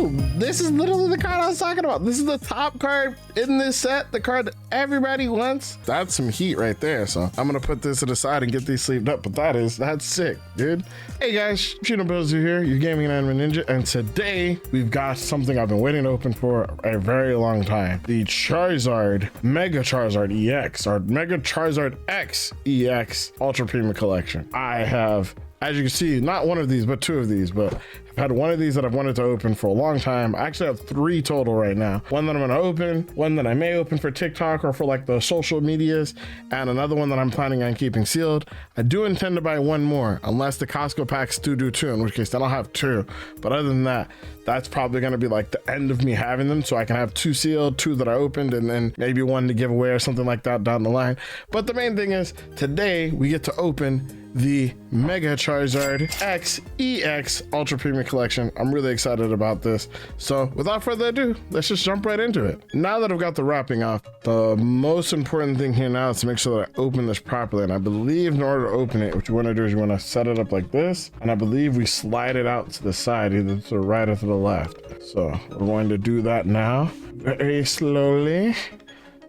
this is literally the card I was talking about. This is the top card in this set, the card that everybody wants. That's some heat right there. So I'm gonna put this to the side and get these sleeved up, but that's sick, dude. Hey guys, ShinoTCG here, your gaming anime ninja, and today we've got something I've been waiting to open for a very long time. The Charizard, Mega Charizard EX, or Mega Charizard X EX Ultra Premium Collection. I have, as you can see, not one of these, but two of these, but I've had one of these that I've wanted to open for a long time. I actually have three total right now. One that I'm gonna open, one that I may open for TikTok or for like the social medias, and another one that I'm planning on keeping sealed. I do intend to buy one more, unless the Costco packs do two, in which case then I'll have two. But other than that, that's probably gonna be like the end of me having them, so I can have two sealed, two that I opened, and then maybe one to give away or something like that down the line. But the main thing is, today we get to open the Mega Charizard X EX Ultra Premium Collection. I'm really excited about this. So without further ado, let's just jump right into it. Now that I've got the wrapping off, the most important thing here now is to make sure that I open this properly. And I believe in order to open it, what you want to do is you want to set it up like this. And I believe we slide it out to the side, either to the right or to the left. So we're going to do that now very slowly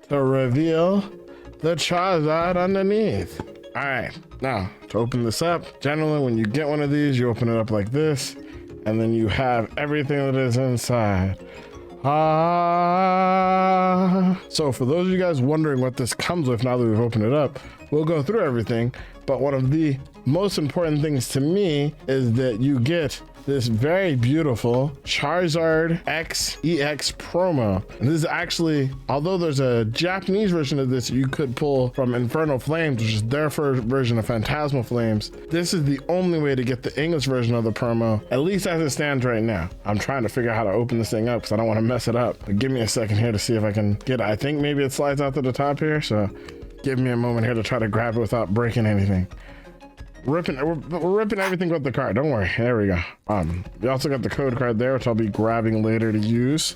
to reveal the Charizard underneath. All right, now to open this up, generally when you get one of these, you open it up like this, and then you have everything that is inside. So for those of you guys wondering what this comes with now that we've opened it up, we'll go through everything. But one of the most important things to me is that you get this very beautiful Charizard X EX promo. And this is actually, although there's a Japanese version of this you could pull from Infernal Flames, which is their first version of Phantasmal Flames, this is the only way to get the English version of the promo, at least as it stands right now. I'm trying to figure out how to open this thing up because I don't want to mess it up. But give me a second here to see if I can get it. I think maybe it slides out to the top here, so give me a moment here to try to grab it without breaking anything. We're ripping everything with the card, don't worry. There we go. We also got the code card there, which I'll be grabbing later to use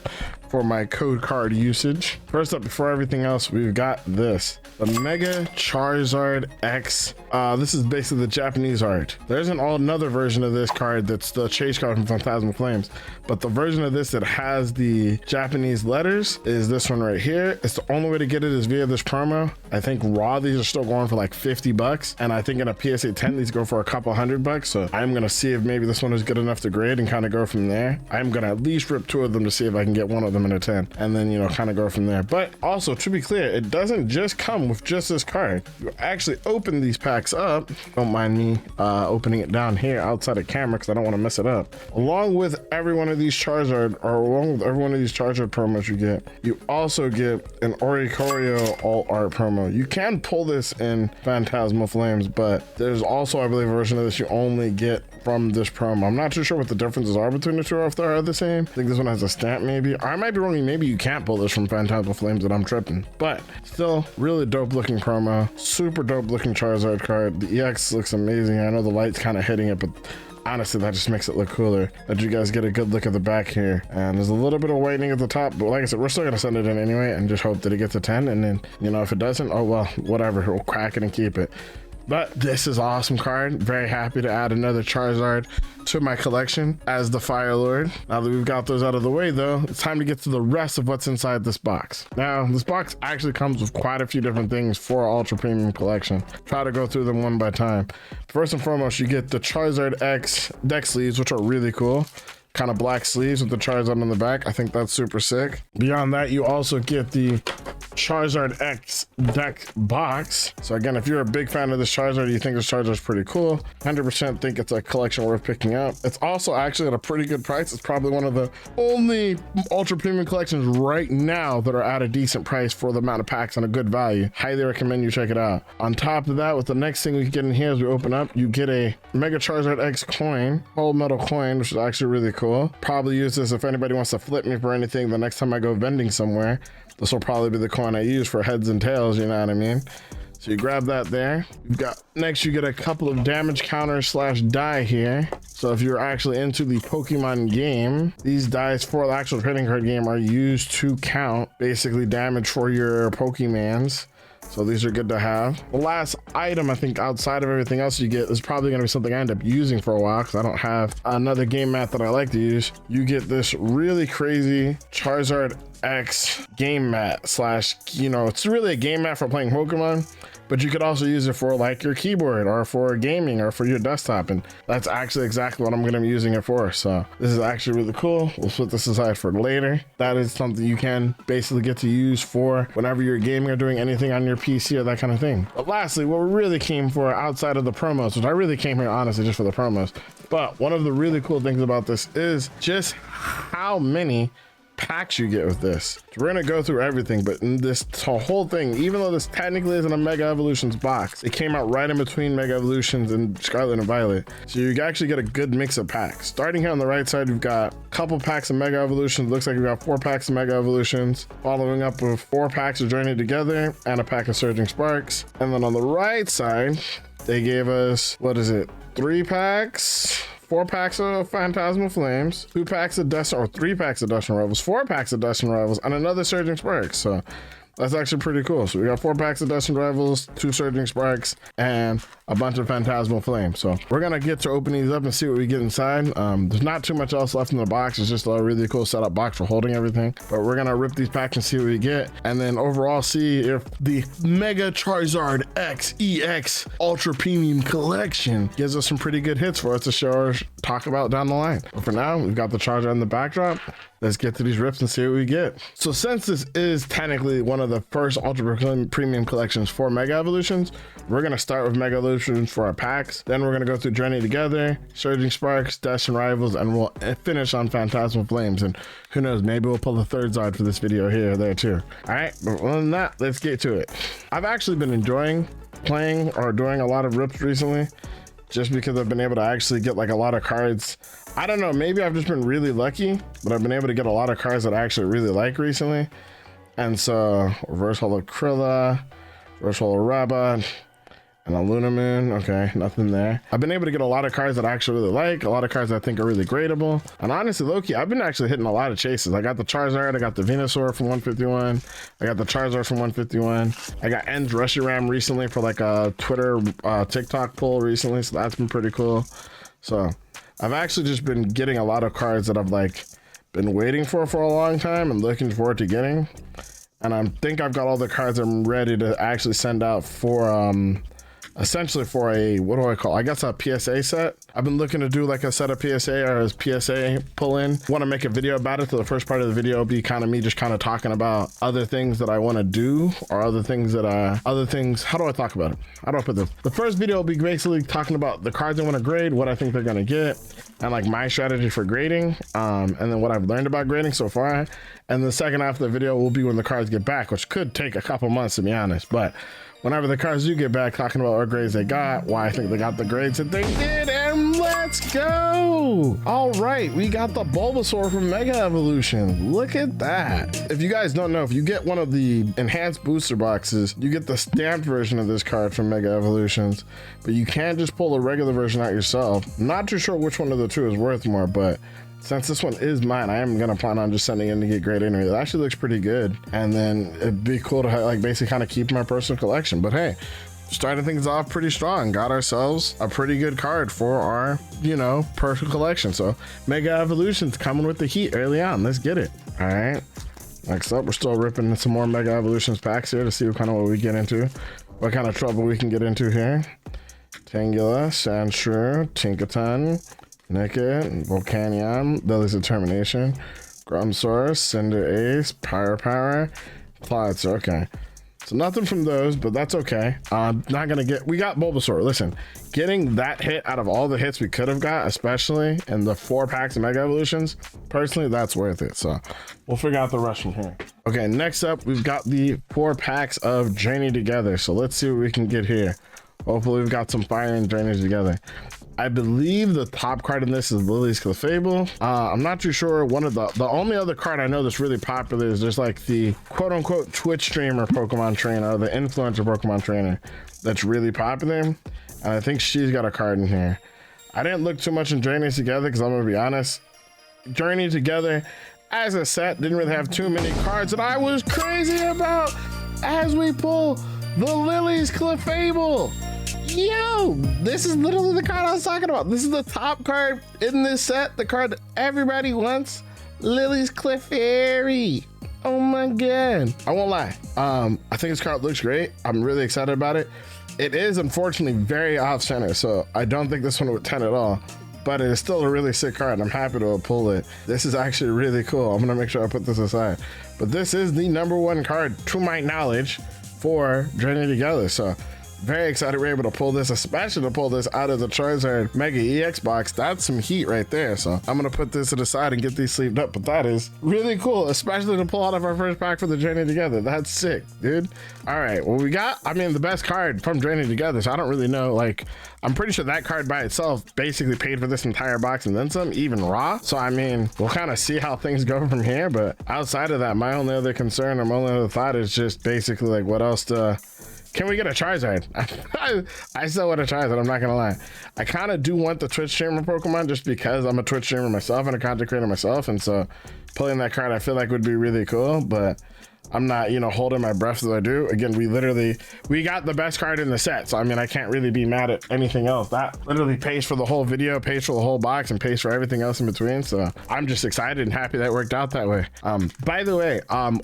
for my code card usage. First up, before everything else, we've got this, the Mega Charizard X. This is basically the Japanese art. There's another version of this card that's the chase card from Phantasmal Flames, but the version of this that has the Japanese letters is this one right here. It's the only way to get it is via this promo. I think raw, these are still going for like 50 bucks, and I think in a PSA 10 these go for a couple $100. So I'm gonna see if maybe this one is good enough to grade and kind of go from there. I'm gonna at least rip two of them to see if I can get one of them in a 10, and then, you know, kind of go from there. But also, to be clear, it doesn't just come with just this card. You actually open these packs up. Don't mind me opening it down here outside of camera because I don't want to mess it up. Along with every one of these Charizard, or along with every one of these Charizard promos you also get an Oricorio Alt Art promo. You can pull this in Phantasmal Flames, but there's also, I believe, a version of this you only get from this promo. I'm not too sure what the differences are between the two, or if they are the same. I think this one has a stamp, maybe. I might be wrong. Maybe you can't pull this from Phantasmal Flames, and I'm tripping. But still, really dope looking promo. Super dope looking Charizard card. The EX looks amazing. I know the light's kind of hitting it, but honestly, that just makes it look cooler. Let you guys get a good look at the back here. And there's a little bit of whitening at the top, but like I said, we're still gonna send it in anyway and just hope that it gets a 10. And then, you know, if it doesn't, oh well, whatever, we'll crack it and keep it. But this is an awesome card. Very happy to add another Charizard to my collection as the Fire Lord. Now that we've got those out of the way though, it's time to get to the rest of what's inside this box. Now, this box actually comes with quite a few different things for our Ultra Premium Collection. Try to go through them one by time. First and foremost, you get the Charizard X deck sleeves, which are really cool. Kind of black sleeves with the Charizard on the back. I think that's super sick. Beyond that, you also get the Charizard X deck box. So again, if you're a big fan of this Charizard, you think this Charizard is pretty cool, 100% think it's a collection worth picking up. It's also actually at a pretty good price. It's probably one of the only Ultra Premium collections right now that are at a decent price for the amount of packs and a good value. Highly recommend you check it out. On top of that, with the next thing we get in here as we open up, you get a Mega Charizard X coin, whole metal coin, which is actually really cool. Probably use this if anybody wants to flip me for anything the next time I go vending somewhere. This will probably be the coin I use for heads and tails, you know what I mean? So you grab that there. You've got, next you get a couple of damage counters slash die here. So if you're actually into the Pokemon game, these dice for the actual trading card game are used to count basically damage for your Pokemans. So these are good to have. The last item, I think, outside of everything else you get is probably going to be something I end up using for a while because I don't have another game mat that I like to use. You get this really crazy Charizard X game mat slash, you know, it's really a game mat for playing Pokemon, but you could also use it for like your keyboard or for gaming or for your desktop, and that's actually exactly what I'm going to be using it for. So this is actually really cool. We'll put this aside for later. That is something you can basically get to use for whenever you're gaming or doing anything on your PC or that kind of thing. But lastly, what we really came for outside of the promos, which I really came here honestly just for the promos, but one of the really cool things about this is just how many packs you get with this. So we're gonna go through everything, but in this whole thing, even though this technically isn't a Mega Evolutions box, it came out right in between Mega Evolutions and Scarlet and Violet, so you actually get a good mix of packs. Starting here on the right side, we've got a couple packs of Mega Evolutions. Looks like we've got 4 packs of Mega Evolutions, following up with 4 packs of Journey Together and a pack of Surging Sparks. And then on the right side, they gave us, what is it, 3 packs, 4 packs of Phantasmal Flames, 2 packs of Dust, or 3 packs of Dust and Rivals, 4 packs of Dust and Rivals, and another Surging Sparks. So that's actually pretty cool. So we got 4 packs of Dust and Rivals, 2 Surging Sparks, and a bunch of Phantasmal Flames. So we're gonna get to open these up and see what we get inside. There's not too much else left in the box. It's just a really cool setup box for holding everything. But we're gonna rip these packs and see what we get, and then overall see if the Mega Charizard X EX Ultra Premium Collection gives us some pretty good hits for us to show or talk about down the line. But for now, we've got the Charizard in the backdrop. Let's get to these rips and see what we get. So since this is technically one of the first Ultra Premium collections for Mega Evolutions, we're gonna start with Mega Evolutions for our packs. Then we're gonna go through Journey Together, Surging Sparks, Dash and Rivals, and we'll finish on Phantasmal Flames. And who knows, maybe we'll pull the third Zard for this video here or there too. All right, but other than that, let's get to it. I've actually been enjoying playing or doing a lot of rips recently, just because I've been able to actually get like a lot of cards. I don't know, maybe I've just been really lucky, but I've been able to get a lot of cards that I actually really like recently. And so Reverse Holo Krilla, Reverse Holo Rabbit, and a Luna Moon. Okay, nothing there. I've been able to get a lot of cards that I actually really like, a lot of cards that I think are really gradable. And honestly, low-key, I've been actually hitting a lot of chases. I got the Charizard, I got the Venusaur from 151, I got the Charizard from 151. I got End's Reshiram recently for like a Twitter, TikTok poll recently, so that's been pretty cool. So I've actually just been getting a lot of cards that I've like been waiting for a long time and looking forward to getting. And I think I've got all the cards I'm ready to actually send out for essentially for a, what do I call, I guess a PSA set. I've been looking to do like a set of PSA or a PSA pull in. Want to make a video about it, so the first part of the video will be kind of me just kind of talking about other things that I want to do, or other things, how do I talk about it? How do I put this? The first video will be basically talking about the cards I want to grade, what I think they're going to get, and like my strategy for grading, and then what I've learned about grading so far. And the second half of the video will be when the cards get back, which could take a couple months to be honest, but whenever the cards do get back, talking about what grades they got, why I think they got the grades that they did, and let's go! All right, we got the Bulbasaur from Mega Evolution. Look at that. If you guys don't know, if you get one of the enhanced booster boxes, you get the stamped version of this card from Mega Evolutions, but you can't just pull the regular version out yourself. Not too sure which one of the two is worth more, but since this one is mine, I am gonna plan on just sending in to get graded anyway. It actually looks pretty good, and then it'd be cool to have, like basically kind of keep my personal collection. But hey, starting things off pretty strong. Got ourselves a pretty good card for our, you know, personal collection. So Mega Evolution's coming with the heat early on. Let's get it. All right. Next up, we're still ripping some more Mega Evolutions packs here to see what we get into, what kind of trouble we can get into here. Tangela, Sandshrew, Tinkaton, Nickit, Volcanion, Lily's Determination, Grumsaurus, Cinder Ace, Pyropower, Clodser. Okay, so nothing from those, but that's okay. Not gonna get, we got Bulbasaur. Listen, getting that hit out of all the hits we could have got, especially in the 4 packs of Mega Evolutions, personally, that's worth it. So we'll figure out the rest from here. Okay, next up, we've got the 4 packs of Journey Together. So let's see what we can get here. Hopefully we've got some fire and Journey Together. I believe the top card in this is Lily's Clefable. I'm not too sure. One of the only other card I know that's really popular is just like the quote unquote Twitch streamer Pokemon trainer, or the influencer Pokemon trainer that's really popular. And I think she's got a card in here. I didn't look too much in Journey Together because I'm gonna be honest, Journey Together as a set didn't really have too many cards that I was crazy about. As we pull the Lily's Clefable. Yo, this is literally the card I was talking about. This is the top card in this set, the card that everybody wants, Lily's Clefairy. Oh my god. I won't lie. I think this card looks great. I'm really excited about it. It is unfortunately very off center, so I don't think this one would 10 at all, but it is still a really sick card. I'm happy to pull it. This is actually really cool. I'm gonna make sure I put this aside, but this is the #1 card to my knowledge for Journey Together. So very excited we're able to pull this, especially to pull this out of the Charizard Mega EX box. That's some heat right there. So I'm gonna put this to the side and get these sleeved up, but that is really cool, especially to pull out of our first pack for the Journey Together. That's sick, dude. All right, well, we got, I mean, the best card from Journey Together, so I don't really know, like, I'm pretty sure that card by itself basically paid for this entire box and then some, even raw. So I mean, we'll kind of see how things go from here, but outside of that, my only other concern or my only other thought is just basically like, what else can we get a Charizard? I still want a Charizard, I'm not gonna lie. I kind of do want the Twitch streamer Pokemon just because I'm a Twitch streamer myself and a content creator myself, and so pulling that card I feel like would be really cool, but I'm not, you know, holding my breath as I do. Again, we got the best card in the set, so I mean, I can't really be mad at anything else. That literally pays for the whole video, pays for the whole box, and pays for everything else in between, so I'm just excited and happy that worked out that way. By the way,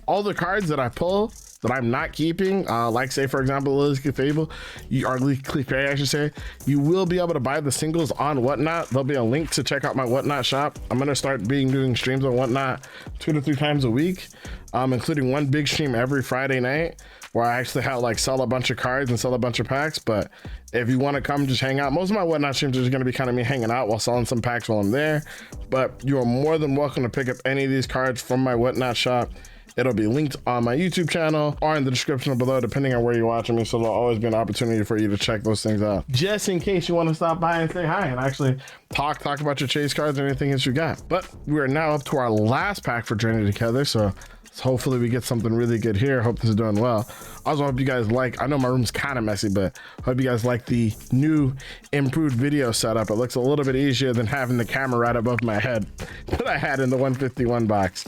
all the cards that I pull that I'm not keeping, like say for example Lily's Clefable, or Clefairy I should say, you will be able to buy the singles on Whatnot. There'll be a link to check out my Whatnot shop. I'm gonna start doing streams on Whatnot 2 to 3 times a week, including one big stream every Friday night where I actually have like sell a bunch of cards and sell a bunch of packs. But if you want to come just hang out, most of my Whatnot streams are just going to be kind of me hanging out while selling some packs while I'm there, but you are more than welcome to pick up any of these cards from my Whatnot shop. It'll be linked on my YouTube channel or in the description below, depending on where you're watching me. So there'll always be an opportunity for you to check those things out, just in case you want to stop by and say hi and actually talk about your chase cards or anything that you got. But we are now up to our last pack for Journey Together, so hopefully we get something really good here. Hope this is doing well. Also hope you guys like, I know my room's kind of messy, but hope you guys like the new improved video setup. It looks a little bit easier than having the camera right above my head that I had in the 151 box.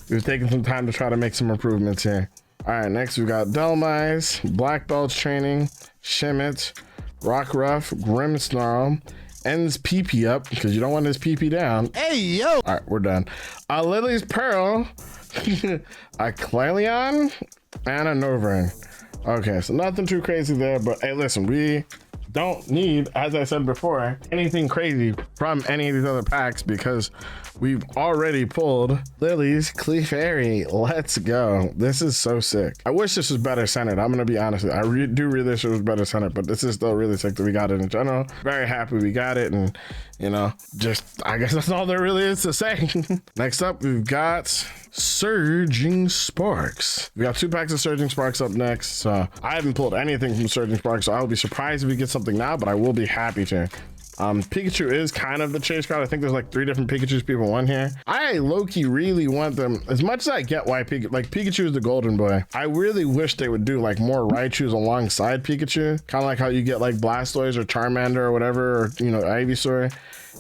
We've taken some time to try to make some improvements here. All right, next we got Delmise, Black Belts Training, Shimmet, Rockruff, Grimmsnarl, ends PP up because you don't want his PP down. Hey, yo! All right, we're done. Lily's Pearl, a Clelion, and a Novern. Okay, so nothing too crazy there, but hey, listen, we don't need, as I said before, anything crazy from any of these other packs because we've already pulled Lily's Clefairy. Let's go. This is so sick. I wish this was better centered. I'm gonna be honest with you. I do really wish it was better centered, but this is still really sick that we got it in general. Very happy we got it, and you know, just I guess that's all there really is to say. Next up, we've got Surging Sparks. We got 2 packs of Surging Sparks up next. So I haven't pulled anything from Surging Sparks, so I'll be surprised if we get something now, but I will be happy to. Pikachu is kind of the chase card. I think there's like 3 different Pikachus people want here. I low-key really want them, as much as I get why Pikachu is the golden boy. I really wish they would do like more Raichus alongside Pikachu, kind of like how you get like Blastoise or Charmander or whatever, or you know, Ivysaur.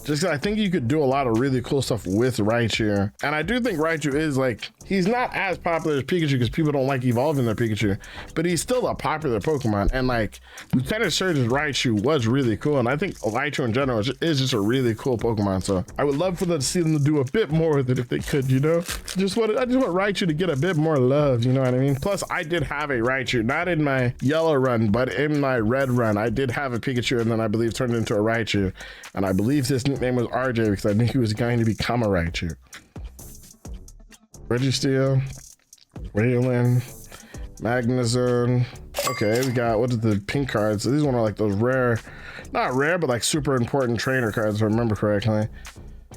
Just 'cause I think you could do a lot of really cool stuff with Raichu. And I do think Raichu is like, he's not as popular as Pikachu because people don't like evolving their Pikachu, but he's still a popular Pokemon. And like Lieutenant Surge's Raichu was really cool. And I think Raichu in general is just a really cool Pokemon. So I would love for them to see them to do a bit more with it if they could, you know? I just want Raichu to get a bit more love, you know what I mean? Plus I did have a Raichu, not in my yellow run, but in my red run. I did have a Pikachu and then I believe turned into a Raichu. And I believe his nickname was RJ because I knew he was going to become a Raichu. Registeel, Waylon, Magnezone. Okay, we got, what are the pink cards? So these one are like those rare, not rare, but like super important trainer cards, if I remember correctly.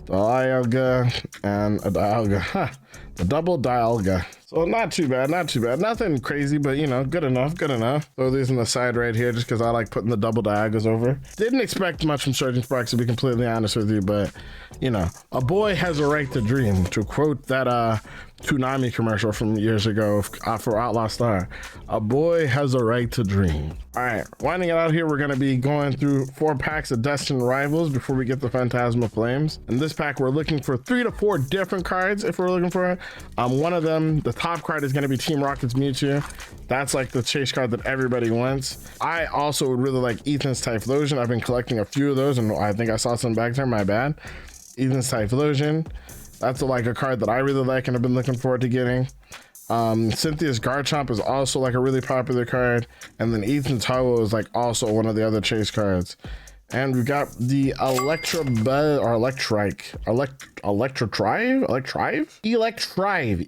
Dialga and a Dialga. Huh. The double Dialga. So not too bad, not too bad. Nothing crazy, but you know, good enough, good enough. Throw these on the side right here just because I like putting the double Dialgas over. Didn't expect much from Surging Sparks, to be completely honest with you, but you know, a boy has a right to dream, to quote that Toonami commercial from years ago for Outlaw Star. A boy has a right to dream. All right, winding it out here, we're gonna be going through 4 packs of Destined Rivals before we get the Phantasma Flames. In this pack, we're looking for 3 to 4 different cards if we're looking for it. One of them, the top card is going to be Team Rocket's Mewtwo. That's like the chase card that everybody wants. I also would really like Ethan's Typhlosion. I've been collecting a few of those, and I think I saw some back there, my bad. Ethan's Typhlosion. That's like a card that I really like and I've been looking forward to getting. Cynthia's Garchomp is also like a really popular card. And then Ethan's Ho is like also one of the other chase cards. And we've got the Electrive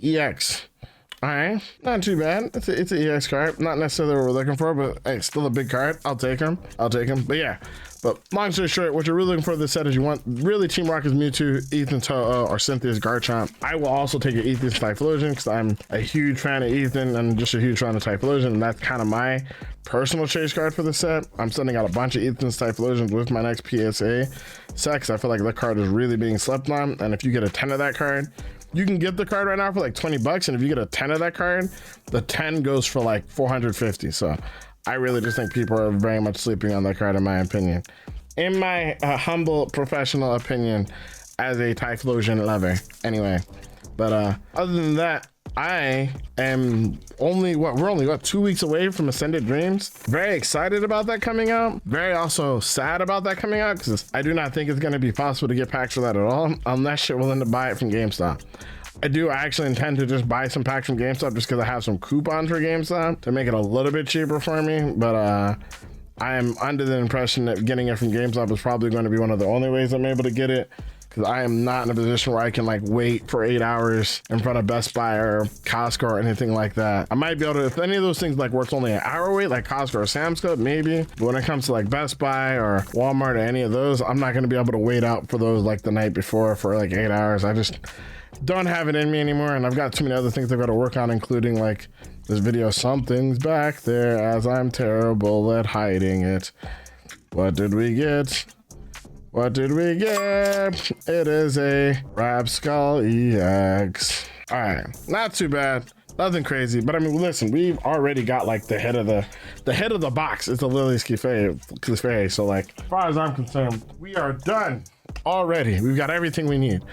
EX. All right, not too bad. It's an EX card. Not necessarily what we're looking for, but hey, still a big card. I'll take him. But yeah, but long story short, what you're really looking for this set is you want really Team Rocket's Mewtwo, Ethan's Ho-Oh, or Cynthia's Garchomp. I will also take an Ethan's Typhlosion because I'm a huge fan of Ethan and just a huge fan of Typhlosion, and that's kind of my personal chase card for the set. I'm sending out a bunch of Ethan's Typhlosions with my next PSA set because I feel like that card is really being slept on, and if you get a 10 of that card, you can get the card right now for like 20 bucks, and if you get a 10 of that card, the 10 goes for like 450. So I really just think people are very much sleeping on that card, in my opinion. In my humble professional opinion as a Typhlosion lover. Anyway, but other than that, I am we're only 2 weeks away from Ascended Dreams. Very excited about that coming out. Very also sad about that coming out because I do not think it's going to be possible to get packs for that at all unless you're willing to buy it from GameStop. I actually intend to just buy some packs from GameStop just because I have some coupons for GameStop to make it a little bit cheaper for me. But I am under the impression that getting it from GameStop is probably going to be one of the only ways I'm able to get it, because I am not in a position where I can like wait for 8 hours in front of Best Buy or Costco or anything like that. I might be able to, if any of those things like where it's only an hour wait, like Costco or Sam's Club, maybe. But when it comes to like Best Buy or Walmart or any of those, I'm not going to be able to wait out for those like the night before for like 8 hours. I just don't have it in me anymore, and I've got too many other things I've got to work on, including like this video, Something's Back There, as I'm terrible at hiding it. What did we get? What did we get? It is a Rapskull EX. All right, not too bad, nothing crazy. But I mean, listen, we've already got like the head of the box is the Lily's Clefairy. So like, as far as I'm concerned, we are done already. We've got everything we need.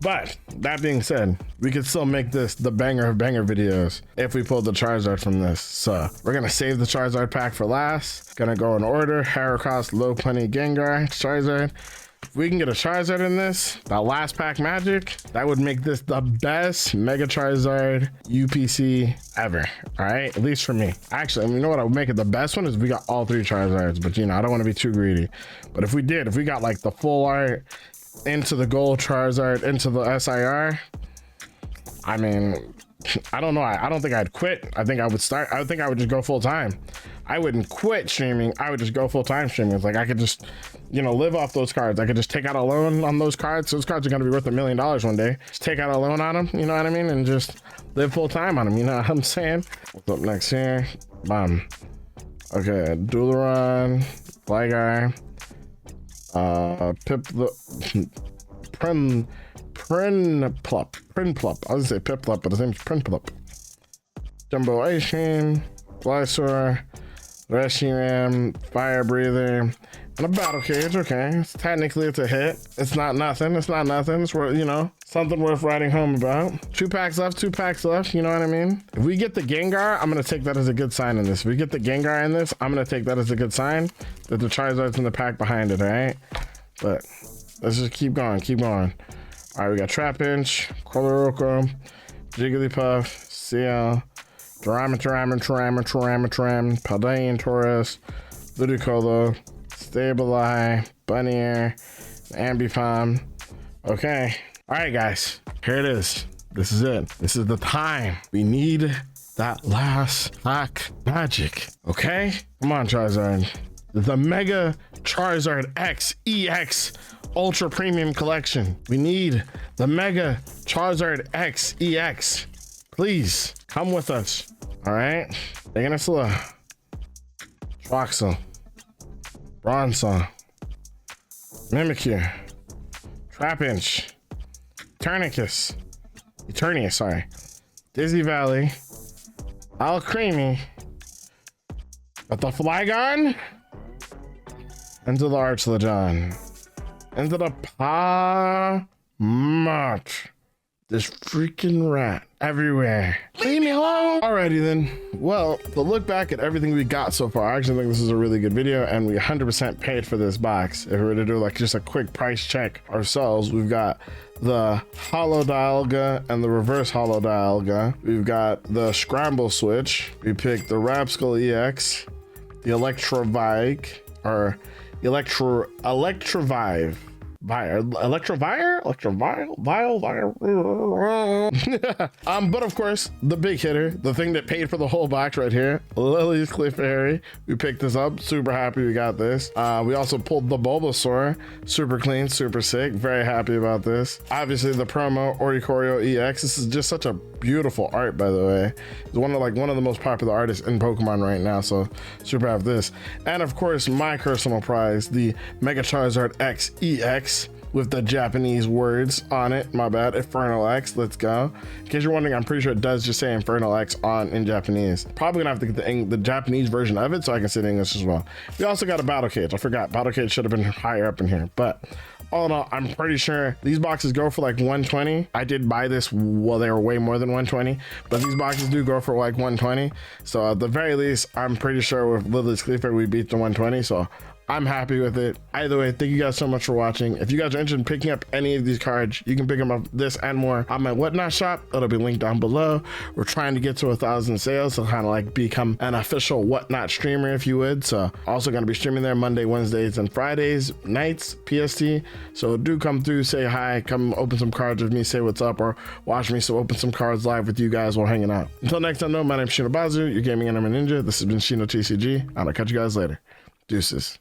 But that being said, we could still make this the banger of banger videos if we pulled the Charizard from this. So we're gonna save the Charizard pack for last. Gonna go in order: Heracross, Lopunny, Gengar, Charizard. If we can get a Charizard in this, that last pack magic, that would make this the best Mega Charizard UPC ever. All right, at least for me. Actually, you know what? I would make it the best one is if we got all 3 Charizards. But you know, I don't want to be too greedy. But if we got like the full art into the gold Charizard, into the SIR, I mean, I don't know. I don't think I'd quit. I think I would start. I think I would just go full time. I wouldn't quit streaming. I would just go full time streaming. It's like I could just, you know, live off those cards. I could just take out a loan on those cards. Those cards are going to be worth $1 million one day. Just take out a loan on them. You know what I mean? And just live full time on them. You know what I'm saying? What's up next here? Bam. Okay. Dularon, Flygar. Prinplup. I was gonna say Piplup, but his name's Prinplup. Jumbo Ice Cream, Glysaur, Reshiram, Fire Breather, and a Battle Cage. Okay, it's a hit. It's not nothing. It's worth, you know, something worth writing home about. 2 packs left. You know what I mean? If we get the Gengar, I'm gonna take that as a good sign in this. If we get the Gengar in this, I'm gonna take that as a good sign that the Charizard's in the pack behind it. All right, but let's just keep going. All right, we got Trapinch, Coloroko, Jigglypuff, CL, Duramaturama, Paldean, Taurus, Ludicolo, Stabili, Bunnier, Ambipom. Okay. All right, guys, here it is. This is it. This is the time. We need that last pack magic. Okay? Come on, Charizard. The Mega Charizard X EX Ultra Premium Collection. We need the Mega Charizard X EX. Please come with us. All right? Meganacilla, Troxel, Bronzong, Mimikyu, Trapinch, Eternius, sorry, Dizzy Valley, Alcremie, got the Flygon, into the Archlegion, into the Palmot. This freaking rat everywhere. Leave me alone. Alrighty then. Well, to look back at everything we got so far, I actually think this is a really good video, and we 100% paid for this box. If we were to do like just a quick price check ourselves, we've got the Holo Dialga and the reverse Holo Dialga. We've got the Scramble Switch. We picked the Rapskull EX, the Electrovike, or Electrovive. Electrovire? But of course, the big hitter, the thing that paid for the whole box right here, Lily's Clefairy. We picked this up, super happy we got this. We also pulled the Bulbasaur, super clean, super sick, very happy about this. Obviously the promo Oricorio EX. This is just such a beautiful art, by the way. It's one of the most popular artists in Pokemon right now, so super happy with this. And of course, my personal prize, the Mega Charizard X EX with the Japanese words on it. My bad. Infernal X. Let's go. In case you're wondering, I'm pretty sure it does just say Infernal X in Japanese. Probably gonna have to get the Japanese version of it so I can see it in English as well. We also got a Battle Cage. I forgot. Battle Cage should have been higher up in here, but all in all, I'm pretty sure these boxes go for like 120. I did buy this, well, they were way more than 120, but these boxes do go for like 120. So at the very least, I'm pretty sure with Lily's Clefairy, we beat the 120. So I'm happy with it. Either way, thank you guys so much for watching. If you guys are interested in picking up any of these cards, you can pick them up, this and more, on my Whatnot shop. It'll be linked down below. We're trying to get to 1,000 sales to kind of like become an official Whatnot streamer, if you would. So also going to be streaming there Monday, Wednesdays, and Fridays nights PST. So do come through, say hi, come open some cards with me, say what's up, or watch me open some cards live with you guys while hanging out. Until next time, though, my name's ShinoTCG, your gaming anime ninja. This has been ShinoTCG, and I'll catch you guys later. Deuces.